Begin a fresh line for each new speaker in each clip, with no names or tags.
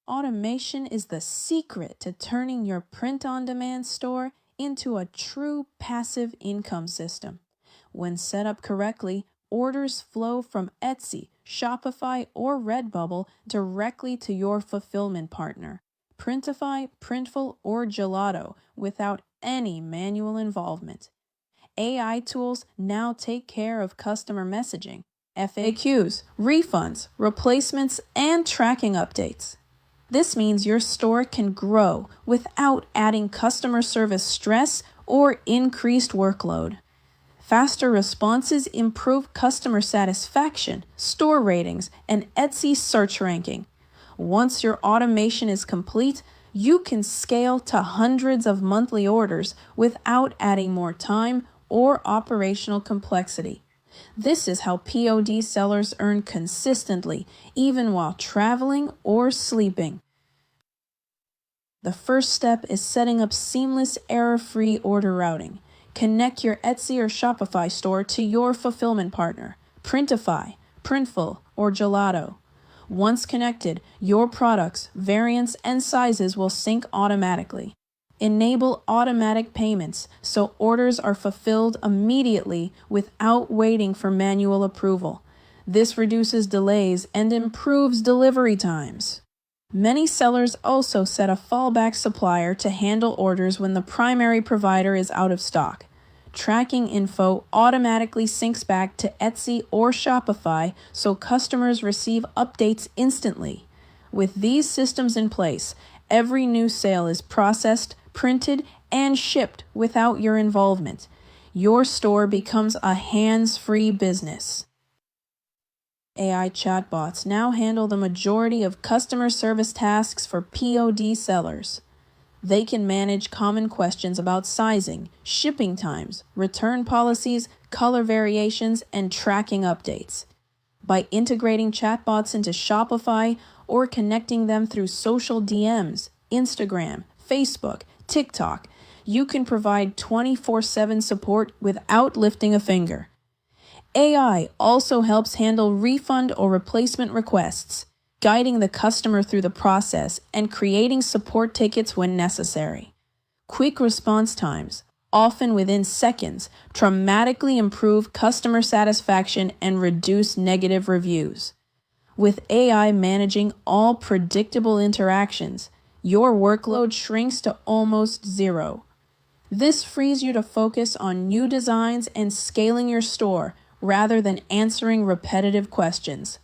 Automation is the secret to turning your print-on-demand store into a true passive income system. When set up correctly, orders flow from Etsy, Shopify, or Redbubble directly to your fulfillment partner, Printify, Printful, or Gelato, without any manual involvement. AI tools now take care of customer messaging, FAQs, refunds, replacements, and tracking updates. This means your store can grow without adding customer service stress or increased workload. Faster responses improve customer satisfaction, store ratings, and Etsy search ranking. Once your automation is complete, you can scale to hundreds of monthly orders without adding more time or operational complexity. This is how POD sellers earn consistently, even while traveling or sleeping. The first step is setting up seamless, error-free order routing. Connect your Etsy or Shopify store to your fulfillment partner, Printify, Printful, or Gelato. Once connected, your products, variants, and sizes will sync automatically. Enable automatic payments so orders are fulfilled immediately without waiting for manual approval. This reduces delays and improves delivery times. Many sellers also set a fallback supplier to handle orders when the primary provider is out of stock. Tracking info automatically syncs back to Etsy or Shopify so customers receive updates instantly. With these systems in place, every new sale is processed, printed, and shipped without your involvement. Your store becomes a hands-free business. AI chatbots now handle the majority of customer service tasks for POD sellers. They can manage common questions about sizing, shipping times, return policies, color variations, and tracking updates. By integrating chatbots into Shopify or connecting them through social DMs, Instagram, Facebook, TikTok, you can provide 24/7 support without lifting a finger. AI also helps handle refund or replacement requests, guiding the customer through the process and creating support tickets when necessary. Quick response times, often within seconds, dramatically improve customer satisfaction and reduce negative reviews. With AI managing all predictable interactions, your workload shrinks to almost zero. This frees you to focus on new designs and scaling your store rather than answering repetitive questions.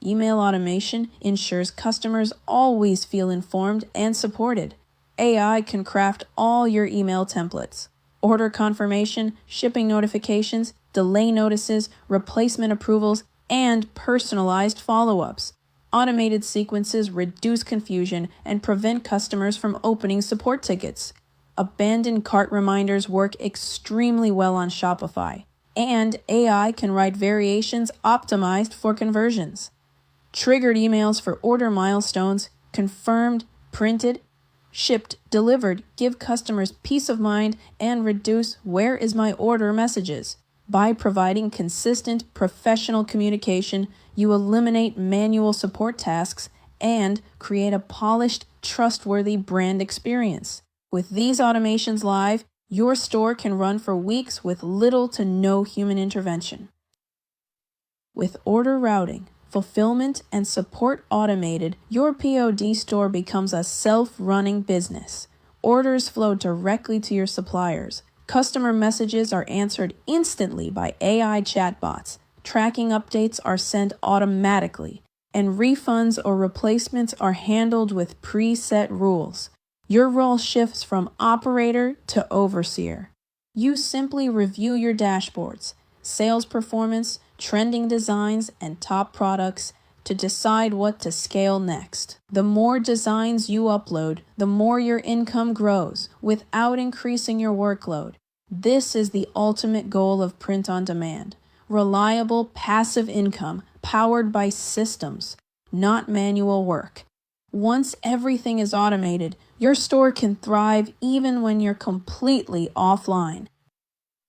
Email automation ensures customers always feel informed and supported. AI can craft all your email templates, order confirmation, shipping notifications, delay notices, replacement approvals, and personalized follow-ups. Automated sequences reduce confusion and prevent customers from opening support tickets. Abandoned cart reminders work extremely well on Shopify, and AI can write variations optimized for conversions. Triggered emails for order milestones, confirmed, printed, shipped, delivered, give customers peace of mind and reduce "where is my order" messages. By providing consistent, professional communication, you eliminate manual support tasks and create a polished, trustworthy brand experience. With these automations live, your store can run for weeks with little to no human intervention. With order routing, fulfillment, and support automated, your POD store becomes a self-running business. Orders flow directly to your suppliers. Customer messages are answered instantly by AI chatbots. Tracking updates are sent automatically, and refunds or replacements are handled with preset rules. Your role shifts from operator to overseer. You simply review your dashboards, sales performance, trending designs, and top products to decide what to scale next. The more designs you upload, the more your income grows without increasing your workload. This is the ultimate goal of print on demand. Reliable, passive income powered by systems, not manual work. Once everything is automated, your store can thrive even when you're completely offline.